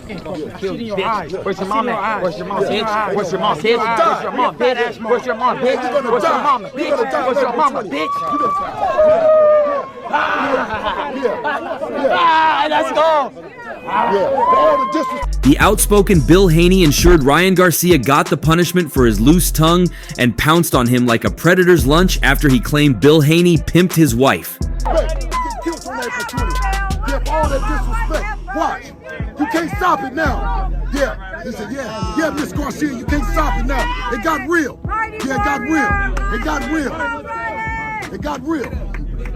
Shit in your eyes. Where's your mom at? Where's your mom, bitch? Where's your mom, bitch? Where's your mom, bitch? Where's your mom, bitch? Where's your mama, bitch? Where's your mama, bitch? Let's go. The outspoken Bill Haney ensured Ryan Garcia got the punishment for his loose tongue and pounced on him like a predator's lunch after he claimed Bill Haney pimped his wife. All that disrespect. Watch. You can't stop it now. Yeah. He said, yeah, Miss Garcia, you can't stop it now. It got real. Yeah, it got real. It got real. It got real.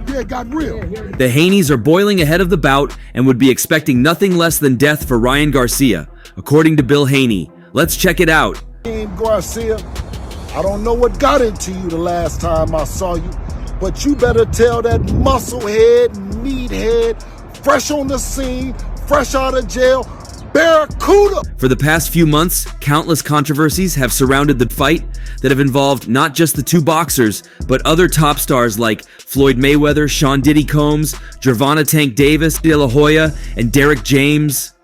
Yeah, it got real. The Haneys are boiling ahead of the bout and would be expecting nothing less than death for Ryan Garcia, according to Bill Haney. Let's check it out. Garcia, I don't know what got into you the last time I saw you, but you better tell that musclehead, meathead, fresh on the scene, fresh out of jail, Barracuda. For the past few months, countless controversies have surrounded the fight that have involved not just the two boxers, but other top stars like Floyd Mayweather, Sean Diddy Combs, Gervonta Tank Davis, De La Hoya, and Derek James.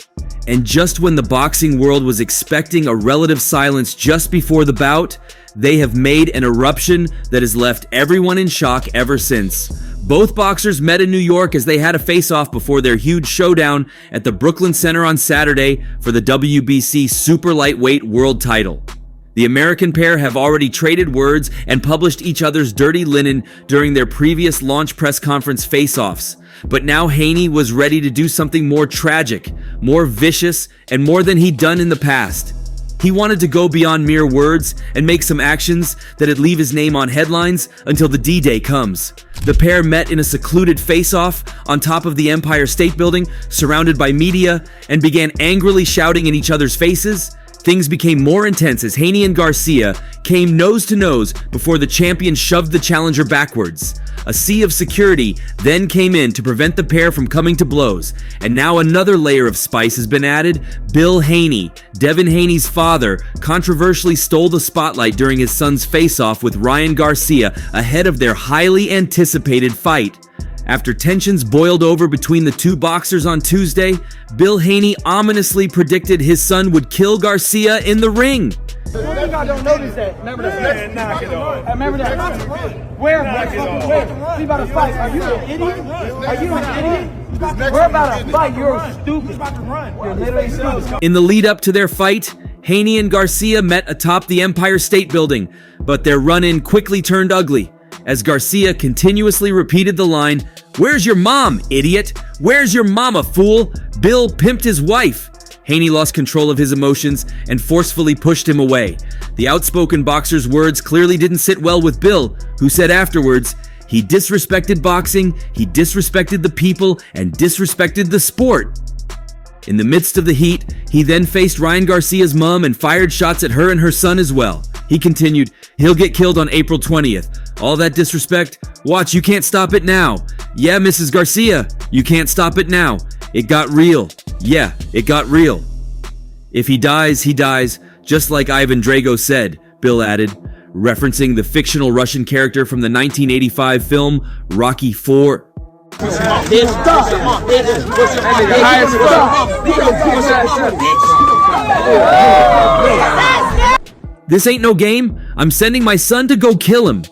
And just when the boxing world was expecting a relative silence just before the bout, they have made an eruption that has left everyone in shock ever since. Both boxers met in New York as they had a face-off before their huge showdown at the Brooklyn Center on Saturday for the WBC Super Lightweight World title. The American pair have already traded words and published each other's dirty linen during their previous launch press conference face-offs. But now Haney was ready to do something more tragic, more vicious, and more than he'd done in the past. He wanted to go beyond mere words and make some actions that'd leave his name on headlines until the D-Day comes. The pair met in a secluded face-off on top of the Empire State Building, surrounded by media, and began angrily shouting in each other's faces. Things became more intense as Haney and Garcia came nose to nose before the champion shoved the challenger backwards. A sea of security then came in to prevent the pair from coming to blows, and now another layer of spice has been added. Bill Haney, Devin Haney's father, controversially stole the spotlight during his son's face-off with Ryan Garcia ahead of their highly anticipated fight. After tensions boiled over between the two boxers on Tuesday, Bill Haney ominously predicted his son would kill Garcia in the ring. I don't notice that. Remember that. Knock it off. I remember that. Where? Where? We about to fight. Are you an idiot? Are you an idiot? We're about to fight. You're stupid. You're literally stupid. In the lead up to their fight, Haney and Garcia met atop the Empire State Building, but their run-in quickly turned ugly as Garcia continuously repeated the line, "Where's your mom, idiot? Where's your mama, fool? Bill pimped his wife." Haney lost control of his emotions and forcefully pushed him away. The outspoken boxer's words clearly didn't sit well with Bill, who said afterwards, he disrespected boxing, he disrespected the people, and disrespected the sport. In the midst of the heat, he then faced Ryan Garcia's mom and fired shots at her and her son as well. He continued, "He'll get killed on April 20th. All that disrespect? Watch, you can't stop it now. Yeah, Mrs. Garcia, you can't stop it now. It got real. Yeah, it got real. If he dies, just like Ivan Drago said," Bill added, referencing the fictional Russian character from the 1985 film Rocky IV. "This ain't no game. I'm sending my son to go kill him."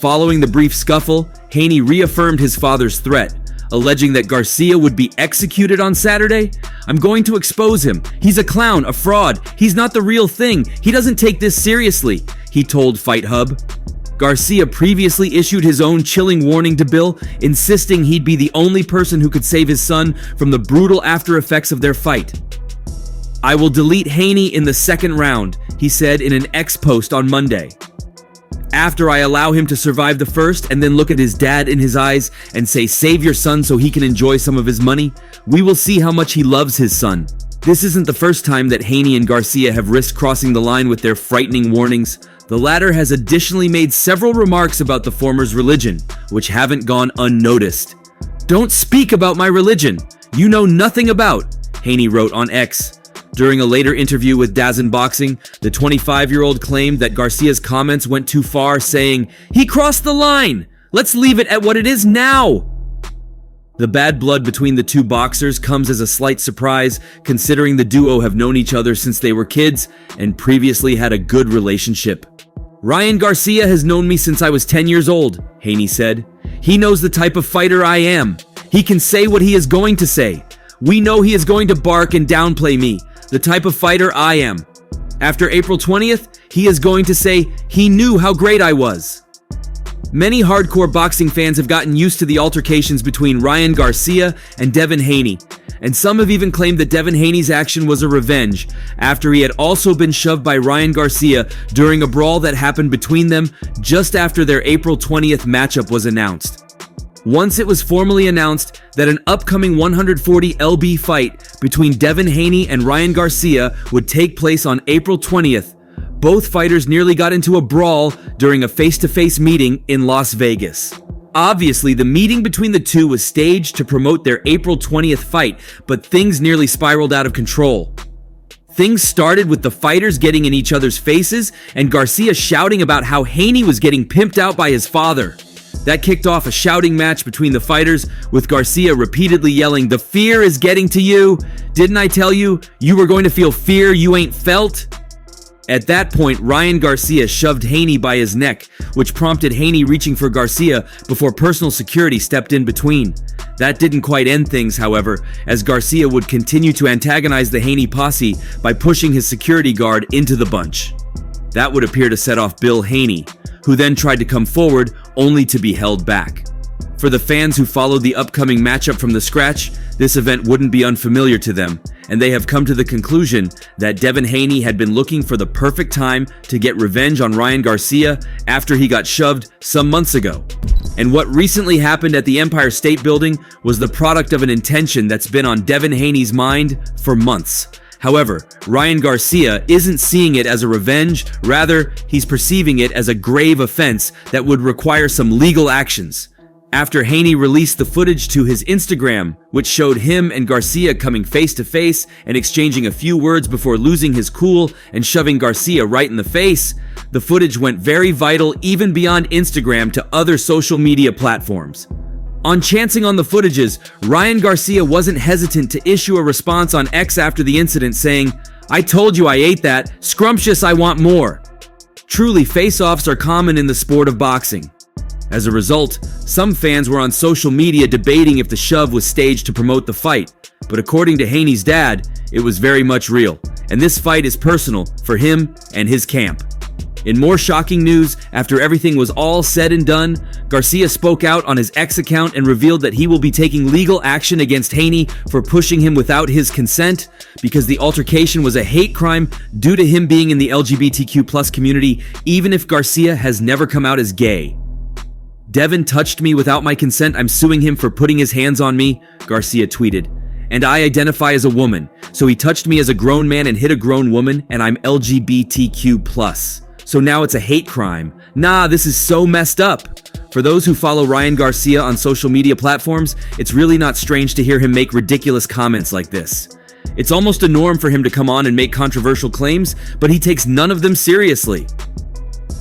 Following the brief scuffle, Haney reaffirmed his father's threat, alleging that Garcia would be executed on Saturday. "I'm going to expose him. He's a clown, a fraud. He's not the real thing. He doesn't take this seriously," he told Fight Hub. Garcia previously issued his own chilling warning to Bill, insisting he'd be the only person who could save his son from the brutal after effects of their fight. "I will delete Haney in the second round," he said in an X post on Monday. "After I allow him to survive the first and then look at his dad in his eyes and say, 'Save your son so he can enjoy some of his money,' we will see how much he loves his son." This isn't the first time that Haney and Garcia have risked crossing the line with their frightening warnings. The latter has additionally made several remarks about the former's religion, which haven't gone unnoticed. "Don't speak about my religion. You know nothing about," Haney wrote on X. During a later interview with DAZN Boxing, the 25-year-old claimed that Garcia's comments went too far, saying, "He crossed the line. Let's leave it at what it is now." The bad blood between the two boxers comes as a slight surprise, considering the duo have known each other since they were kids and previously had a good relationship. "Ryan Garcia has known me since I was 10 years old," Haney said. "He knows the type of fighter I am. He can say what he is going to say. We know he is going to bark and downplay me, the type of fighter I am. After April 20th, he is going to say he knew how great I was." Many hardcore boxing fans have gotten used to the altercations between Ryan Garcia and Devin Haney, and some have even claimed that Devin Haney's action was a revenge after he had also been shoved by Ryan Garcia during a brawl that happened between them just after their April 20th matchup was announced. Once it was formally announced that an upcoming 140 lb fight between Devin Haney and Ryan Garcia would take place on April 20th, both fighters nearly got into a brawl during a face-to-face meeting in Las Vegas. Obviously, the meeting between the two was staged to promote their April 20th fight, but things nearly spiraled out of control. Things started with the fighters getting in each other's faces and Garcia shouting about how Haney was getting pimped out by his father. That kicked off a shouting match between the fighters, with Garcia repeatedly yelling, "The fear is getting to you. Didn't I tell you you were going to feel fear you ain't felt?" At that point, Ryan Garcia shoved Haney by his neck, which prompted Haney reaching for Garcia before personal security stepped in between. That didn't quite end things, however, as Garcia would continue to antagonize the Haney posse by pushing his security guard into the bunch. That would appear to set off Bill Haney, who then tried to come forward only to be held back. For the fans who followed the upcoming matchup from the scratch, this event wouldn't be unfamiliar to them, and they have come to the conclusion that Devin Haney had been looking for the perfect time to get revenge on Ryan Garcia after he got shoved some months ago. And what recently happened at the Empire State Building was the product of an intention that's been on Devin Haney's mind for months. However, Ryan Garcia isn't seeing it as a revenge, rather, he's perceiving it as a grave offense that would require some legal actions. After Haney released the footage to his Instagram, which showed him and Garcia coming face to face and exchanging a few words before losing his cool and shoving Garcia right in the face, the footage went very viral even beyond Instagram to other social media platforms. On chancing on the footages, Ryan Garcia wasn't hesitant to issue a response on X after the incident saying, "I told you I ate that, scrumptious I want more." Truly, face-offs are common in the sport of boxing. As a result, some fans were on social media debating if the shove was staged to promote the fight, but according to Haney's dad, it was very much real, and this fight is personal for him and his camp. In more shocking news, after everything was all said and done, Garcia spoke out on his X account and revealed that he will be taking legal action against Haney for pushing him without his consent because the altercation was a hate crime due to him being in the LGBTQ+ community, even if Garcia has never come out as gay. "Devin touched me without my consent. I'm suing him for putting his hands on me," Garcia tweeted. "And I identify as a woman, so he touched me as a grown man and hit a grown woman, and I'm LGBTQ+. So now it's a hate crime. Nah, this is so messed up." For those who follow Ryan Garcia on social media platforms, it's really not strange to hear him make ridiculous comments like this. It's almost a norm for him to come on and make controversial claims, but he takes none of them seriously.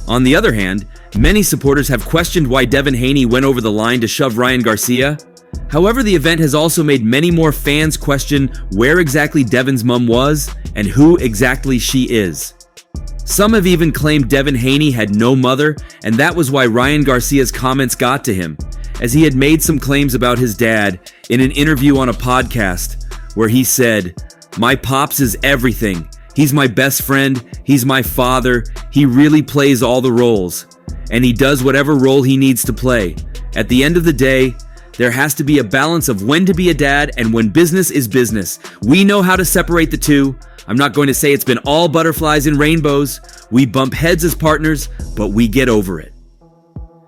On the other hand, many supporters have questioned why Devin Haney went over the line to shove Ryan Garcia. However, the event has also made many more fans question where exactly Devin's mom was and who exactly she is. Some have even claimed Devin Haney had no mother, and that was why Ryan Garcia's comments got to him, as he had made some claims about his dad in an interview on a podcast, where he said, "My pops is everything. He's my best friend, he's my father, he really plays all the roles, and he does whatever role he needs to play. At the end of the day, there has to be a balance of when to be a dad and when business is business. We know how to separate the two. I'm not going to say it's been all butterflies and rainbows. We bump heads as partners, but we get over it."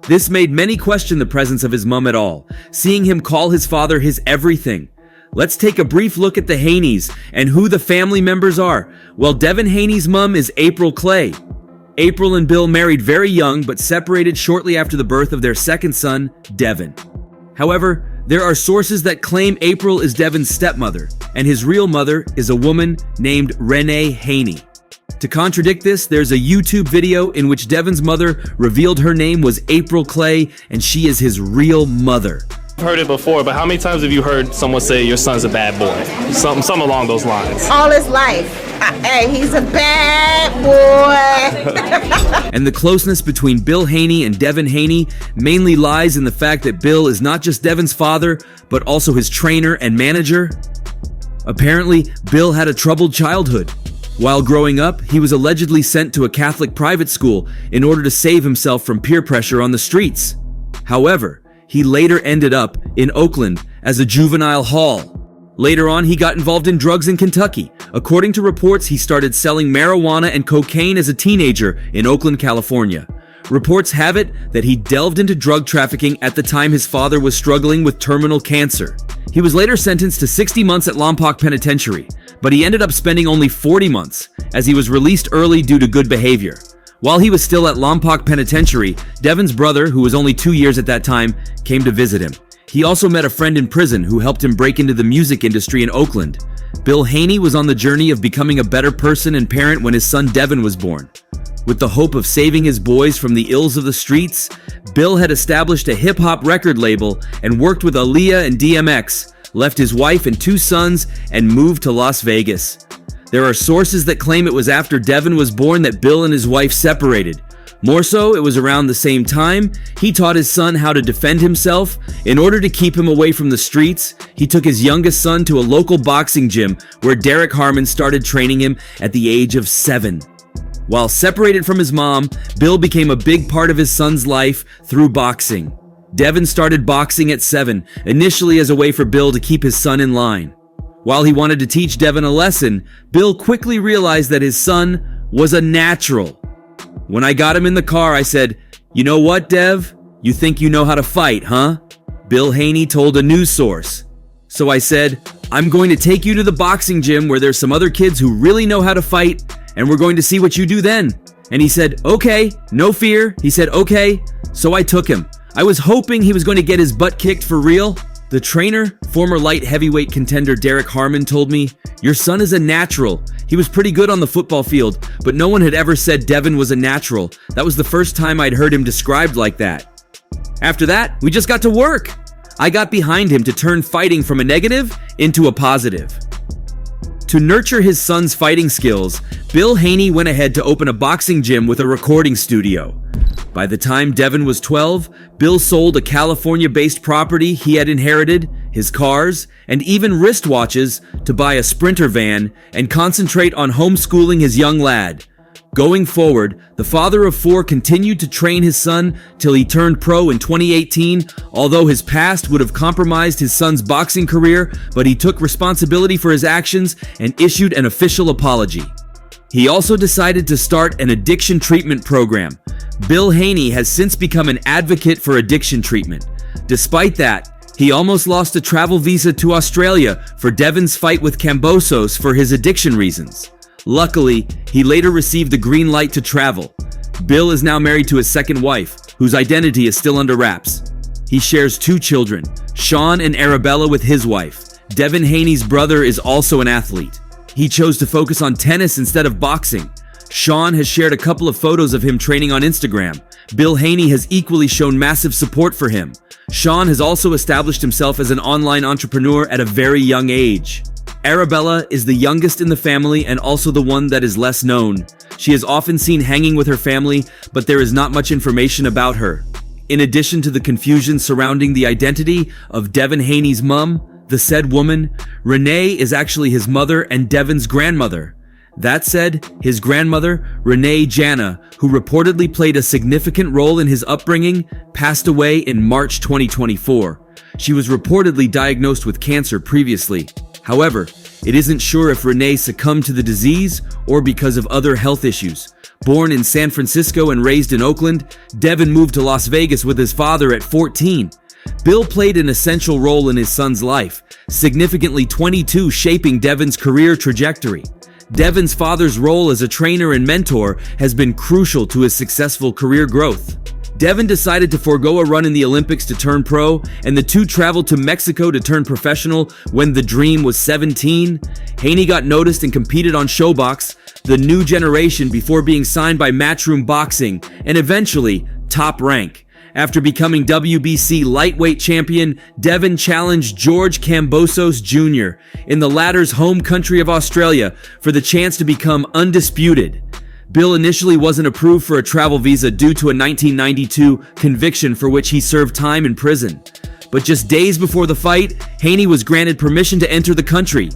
This made many question the presence of his mom at all, seeing him call his father his everything. Let's take a brief look at the Haneys and who the family members are. Well, Devin Haney's mom is April Clay. April and Bill married very young, but separated shortly after the birth of their second son, Devin. However, there are sources that claim April is Devin's stepmother, and his real mother is a woman named Renee Haney. To contradict this, there's a YouTube video in which Devin's mother revealed her name was April Clay, and she is his real mother. heard it before, but how many times have you heard someone say your son's a bad boy? Something along those lines. All his life. Hey, he's a bad boy. And the closeness between Bill Haney and Devin Haney mainly lies in the fact that Bill is not just Devin's father, but also his trainer and manager. Apparently, Bill had a troubled childhood. While growing up, he was allegedly sent to a Catholic private school in order to save himself from peer pressure on the streets. However, he later ended up in Oakland as a juvenile hall. Later on, he got involved in drugs in Kentucky. According to reports, he started selling marijuana and cocaine as a teenager in Oakland, California. Reports have it that he delved into drug trafficking at the time his father was struggling with terminal cancer. He was later sentenced to 60 months at Lompoc Penitentiary, but he ended up spending only 40 months, as he was released early due to good behavior. While he was still at Lompoc Penitentiary, Devin's brother, who was only 2 years at that time, came to visit him. He also met a friend in prison who helped him break into the music industry in Oakland. Bill Haney was on the journey of becoming a better person and parent when his son Devin was born. With the hope of saving his boys from the ills of the streets, Bill had established a hip-hop record label and worked with Aaliyah and DMX, left his wife and 2 sons, and moved to Las Vegas. There are sources that claim it was after Devin was born that Bill and his wife separated. More so, it was around the same time he taught his son how to defend himself. In order to keep him away from the streets, he took his youngest son to a local boxing gym where Derek Harmon started training him at the age of 7. While separated from his mom, Bill became a big part of his son's life through boxing. Devin started boxing at 7, initially as a way for Bill to keep his son in line. While he wanted to teach Devin a lesson, Bill quickly realized that his son was a natural. When I got him in the car, I said, "You know what, Dev? You think you know how to fight, huh?" Bill Haney told a news source. So I said, "I'm going to take you to the boxing gym where there's some other kids who really know how to fight, and we're going to see what you do then." And he said, "Okay, no fear." He said, "Okay." So I took him. I was hoping he was going to get his butt kicked for real. The trainer, former light heavyweight contender Derek Harmon, told me, "Your son is a natural. He was pretty good on the football field, but no one had ever said Devin was a natural. That was the first time I'd heard him described like that." After that, we just got to work. I got behind him to turn fighting from a negative into a positive. To nurture his son's fighting skills, Bill Haney went ahead to open a boxing gym with a recording studio. By the time Devin was 12, Bill sold a California-based property he had inherited, his cars, and even wristwatches to buy a Sprinter van and concentrate on homeschooling his young lad. Going forward, the father of 4 continued to train his son till he turned pro in 2018, although his past would have compromised his son's boxing career, but he took responsibility for his actions and issued an official apology. He also decided to start an addiction treatment program. Bill Haney has since become an advocate for addiction treatment. Despite that, he almost lost a travel visa to Australia for Devin's fight with Kambosos for his addiction reasons. Luckily, he later received the green light to travel. Bill is now married to his second wife, whose identity is still under wraps. He shares 2 children, Sean and Arabella, with his wife. Devin Haney's brother is also an athlete. He chose to focus on tennis instead of boxing. Sean has shared a couple of photos of him training on Instagram. Bill Haney has equally shown massive support for him. Sean has also established himself as an online entrepreneur at a very young age. Arabella is the youngest in the family and also the one that is less known. She is often seen hanging with her family, but there is not much information about her. In addition to the confusion surrounding the identity of Devin Haney's mom, the said woman, Renee, is actually his mother and Devin's grandmother. That said, his grandmother, Renee Jana, who reportedly played a significant role in his upbringing, passed away in March 2024. She was reportedly diagnosed with cancer previously. However, it isn't sure if Renee succumbed to the disease or because of other health issues. Born in San Francisco and raised in Oakland, Devin moved to Las Vegas with his father at 14. Bill played an essential role in his son's life, significantly 22 shaping Devin's career trajectory. Devin's father's role as a trainer and mentor has been crucial to his successful career growth. Devin decided to forego a run in the Olympics to turn pro, and the two traveled to Mexico to turn professional when the dream was 17. Haney got noticed and competed on Showbox, the new generation, before being signed by Matchroom Boxing and eventually Top Rank. After becoming WBC lightweight champion, Devin challenged George Kambosos Jr. in the latter's home country of Australia for the chance to become undisputed. Bill initially wasn't approved for a travel visa due to a 1992 conviction for which he served time in prison. But just days before the fight, Haney was granted permission to enter the country.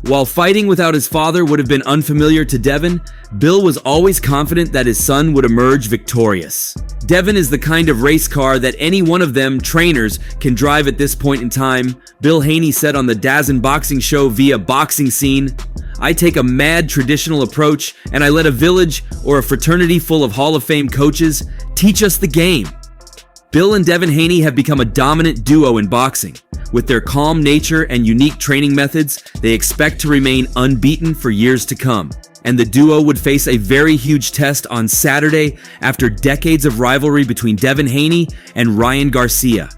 While fighting without his father would have been unfamiliar to Devin, Bill was always confident that his son would emerge victorious. Devin is the kind of race car that any one of them trainers can drive at this point in time. Bill Haney said on the DAZN boxing show via Boxing Scene, "I take a mad traditional approach and I let a village or a fraternity full of Hall of Fame coaches teach us the game." Bill and Devin Haney have become a dominant duo in boxing. With their calm nature and unique training methods, they expect to remain unbeaten for years to come. And the duo would face a very huge test on Saturday after decades of rivalry between Devin Haney and Ryan Garcia.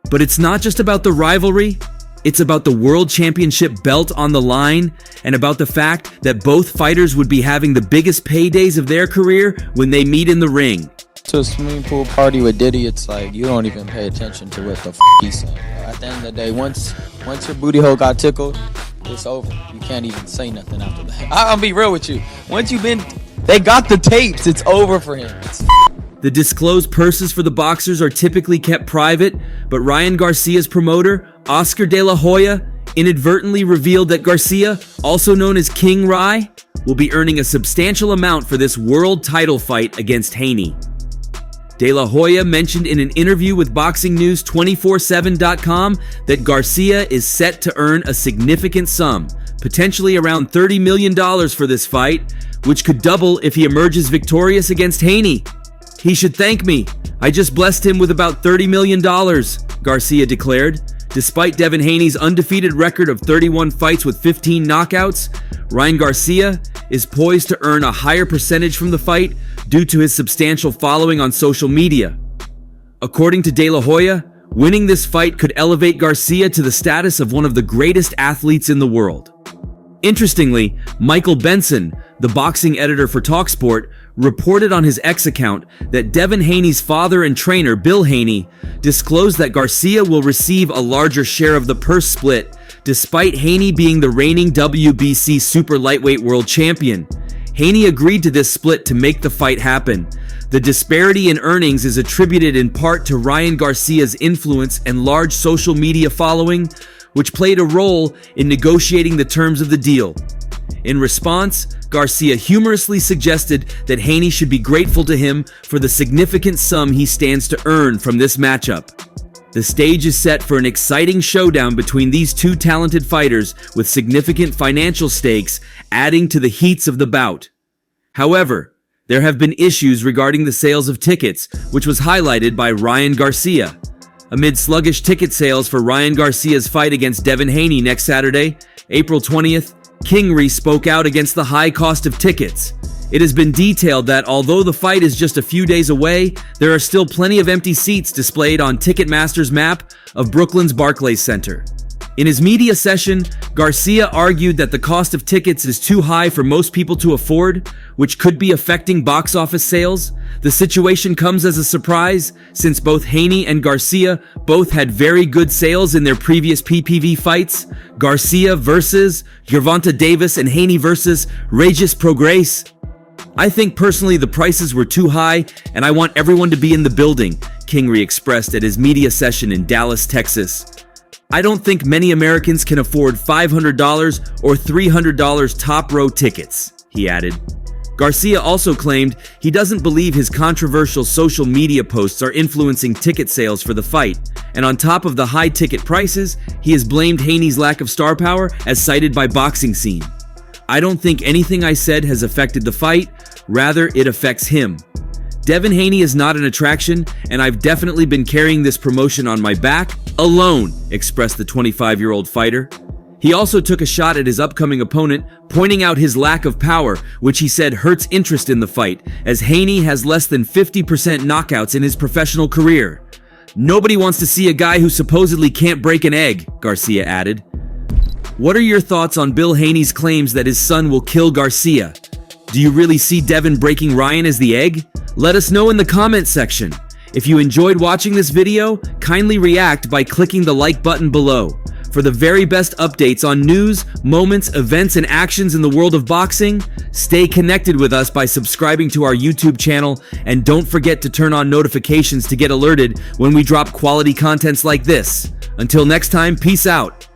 But it's not just about the rivalry, it's about the World Championship belt on the line and about the fact that both fighters would be having the biggest paydays of their career when they meet in the ring. To a swimming pool party with Diddy, it's like you don't even pay attention to what the he's saying. At the end of the day, once your booty hole got tickled, it's over. You can't even say nothing after that. I'll be real with you. They got the tapes. It's over for him. The disclosed purses for the boxers are typically kept private, but Ryan Garcia's promoter, Oscar De La Hoya, inadvertently revealed that Garcia, also known as King Rai, will be earning a substantial amount for this world title fight against Haney. De La Hoya mentioned in an interview with BoxingNews247.com that Garcia is set to earn a significant sum, potentially around $30 million for this fight, which could double if he emerges victorious against Haney. "He should thank me. I just blessed him with about $30 million, Garcia declared. Despite Devin Haney's undefeated record of 31 fights with 15 knockouts, Ryan Garcia is poised to earn a higher percentage from the fight due to his substantial following on social media. According to De La Hoya, winning this fight could elevate Garcia to the status of one of the greatest athletes in the world. Interestingly, Michael Benson, the boxing editor for TalkSport, reported on his X account that Devin Haney's father and trainer, Bill Haney, disclosed that Garcia will receive a larger share of the purse split, despite Haney being the reigning WBC super lightweight world champion. Haney agreed to this split to make the fight happen. The disparity in earnings is attributed in part to Ryan Garcia's influence and large social media following, which played a role in negotiating the terms of the deal. In response, Garcia humorously suggested that Haney should be grateful to him for the significant sum he stands to earn from this matchup. The stage is set for an exciting showdown between these two talented fighters with significant financial stakes adding to the heats of the bout. However, there have been issues regarding the sales of tickets, which was highlighted by Ryan Garcia. Amid sluggish ticket sales for Ryan Garcia's fight against Devin Haney next Saturday, April 20th, King spoke out against the high cost of tickets. It has been detailed that although the fight is just a few days away, there are still plenty of empty seats displayed on Ticketmaster's map of Brooklyn's Barclays Center. In his media session, Garcia argued that the cost of tickets is too high for most people to afford, which could be affecting box office sales. The situation comes as a surprise, since both Haney and Garcia both had very good sales in their previous PPV fights, Garcia versus Gervonta Davis and Haney versus Regis Prograis. "I think personally the prices were too high, and I want everyone to be in the building," King expressed at his media session in Dallas, Texas. "I don't think many Americans can afford $500 or $300 top row tickets," he added. Garcia also claimed he doesn't believe his controversial social media posts are influencing ticket sales for the fight, and on top of the high ticket prices, he has blamed Haney's lack of star power as cited by Boxing Scene. "I don't think anything I said has affected the fight, rather it affects him. Devin Haney is not an attraction, and I've definitely been carrying this promotion on my back, alone," expressed the 25-year-old fighter. He also took a shot at his upcoming opponent, pointing out his lack of power, which he said hurts interest in the fight, as Haney has less than 50% knockouts in his professional career. "Nobody wants to see a guy who supposedly can't break an egg," Garcia added. What are your thoughts on Bill Haney's claims that his son will kill Garcia? Do you really see Devin breaking Ryan as the egg? Let us know in the comment section. If you enjoyed watching this video, kindly react by clicking the like button below. For the very best updates on news, moments, events, and actions in the world of boxing, stay connected with us by subscribing to our YouTube channel, and don't forget to turn on notifications to get alerted when we drop quality contents like this. Until next time, peace out.